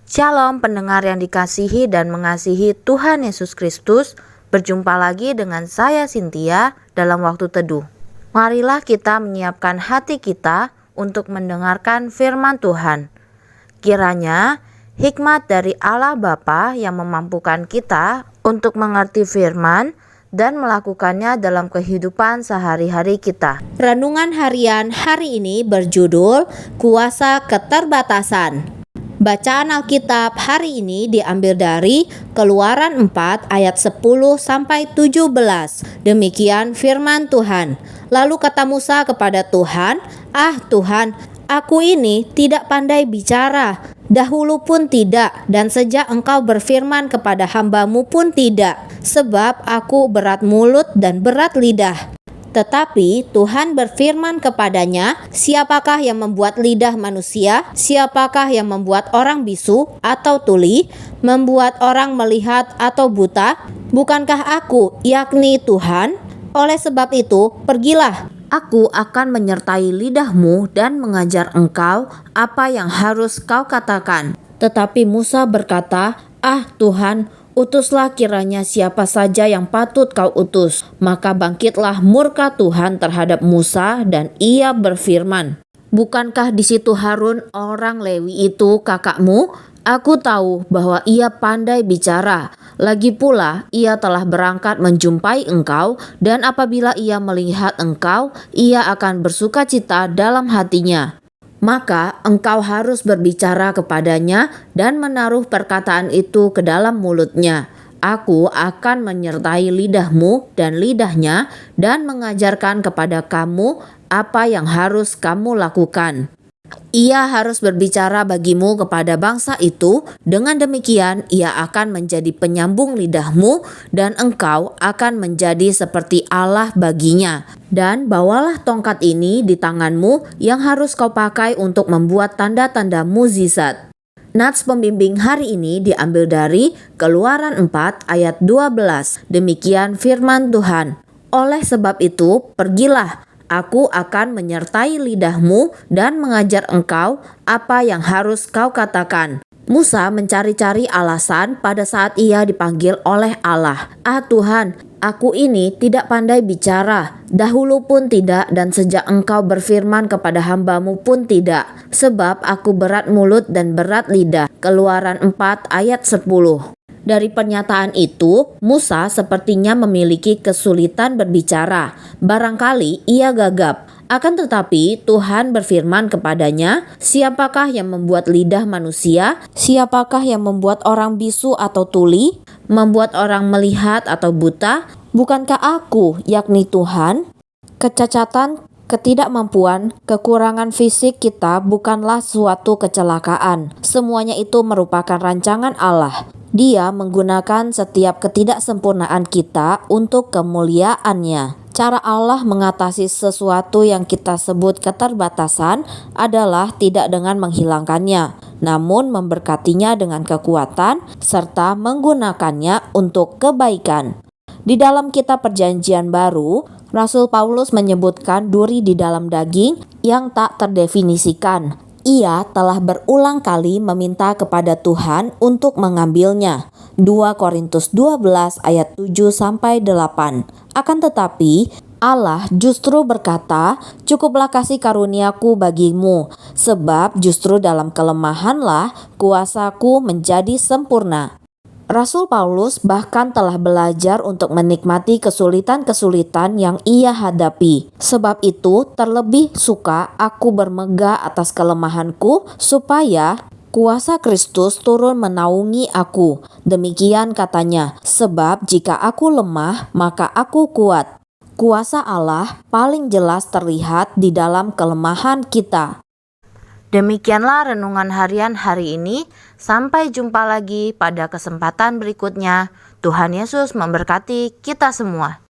Shalom pendengar yang dikasihi dan mengasihi Tuhan Yesus Kristus. Berjumpa lagi dengan saya Cynthia dalam waktu teduh. Marilah kita menyiapkan hati kita untuk mendengarkan firman Tuhan. Kiranya hikmat dari Allah Bapa yang memampukan kita untuk mengerti firman dan melakukannya dalam kehidupan sehari-hari kita. Renungan harian hari ini berjudul Kuasa Keterbatasan. Bacaan Alkitab hari ini diambil dari Keluaran 4 ayat 10 sampai 17. Demikian firman Tuhan. Lalu kata Musa kepada Tuhan, "Ah Tuhan, aku ini tidak pandai bicara, dahulu pun tidak, dan sejak Engkau berfirman kepada hamba-Mu pun tidak, sebab aku berat mulut dan berat lidah." Tetapi Tuhan berfirman kepadanya, "Siapakah yang membuat lidah manusia? Siapakah yang membuat orang bisu atau tuli, membuat orang melihat atau buta? Bukankah aku, yakni Tuhan? Oleh sebab itu, pergilah. Aku akan menyertai lidahmu dan mengajar engkau apa yang harus kau katakan." Tetapi Musa berkata, "Ah Tuhan, utuslah kiranya siapa saja yang patut kau utus." Maka bangkitlah murka Tuhan terhadap Musa dan ia berfirman, "Bukankah di situ Harun orang Lewi itu kakakmu? Aku tahu bahwa ia pandai bicara. Lagi pula ia telah berangkat menjumpai engkau, dan apabila ia melihat engkau, ia akan bersukacita dalam hatinya. Maka engkau harus berbicara kepadanya dan menaruh perkataan itu ke dalam mulutnya. Aku akan menyertai lidahmu dan lidahnya dan mengajarkan kepada kamu apa yang harus kamu lakukan. Ia harus berbicara bagimu kepada bangsa itu. Dengan demikian ia akan menjadi penyambung lidahmu dan engkau akan menjadi seperti Allah baginya. Dan bawalah tongkat ini di tanganmu yang harus kau pakai untuk membuat tanda-tanda mukjizat." Nats pembimbing hari ini diambil dari Keluaran 4 ayat 12. Demikian firman Tuhan. "Oleh sebab itu, pergilah. Aku akan menyertai lidahmu dan mengajar engkau apa yang harus kau katakan." Musa mencari-cari alasan pada saat ia dipanggil oleh Allah. "Ah Tuhan, aku ini tidak pandai bicara, dahulu pun tidak, dan sejak engkau berfirman kepada hamba-Mu pun tidak, sebab aku berat mulut dan berat lidah." Keluaran 4 ayat 10. Dari pernyataan itu, Musa sepertinya memiliki kesulitan berbicara. Barangkali ia gagap. Akan tetapi Tuhan berfirman kepadanya, "Siapakah yang membuat lidah manusia? Siapakah yang membuat orang bisu atau tuli? Membuat orang melihat atau buta? Bukankah aku, yakni Tuhan?" Kecacatan, ketidakmampuan, kekurangan fisik kita bukanlah suatu kecelakaan. Semuanya itu merupakan rancangan Allah. Dia menggunakan setiap ketidaksempurnaan kita untuk kemuliaan-Nya. Cara Allah mengatasi sesuatu yang kita sebut keterbatasan adalah tidak dengan menghilangkannya, namun memberkatinya dengan kekuatan serta menggunakannya untuk kebaikan. Di dalam kitab Perjanjian Baru, Rasul Paulus menyebutkan duri di dalam daging yang tak terdefinisikan. Ia telah berulang kali meminta kepada Tuhan untuk mengambilnya. 2 Korintus 12 ayat 7-8. Akan tetapi Allah justru berkata, "Cukuplah kasih karuniaku bagimu, sebab justru dalam kelemahanlah kuasaku menjadi sempurna." Rasul Paulus bahkan telah belajar untuk menikmati kesulitan-kesulitan yang ia hadapi. Sebab itu terlebih suka aku bermegah atas kelemahanku, supaya kuasa Kristus turun menaungi aku. Demikian katanya, "Sebab jika aku lemah, maka aku kuat." Kuasa Allah paling jelas terlihat di dalam kelemahan kita. Demikianlah renungan harian hari ini. Sampai jumpa lagi pada kesempatan berikutnya. Tuhan Yesus memberkati kita semua.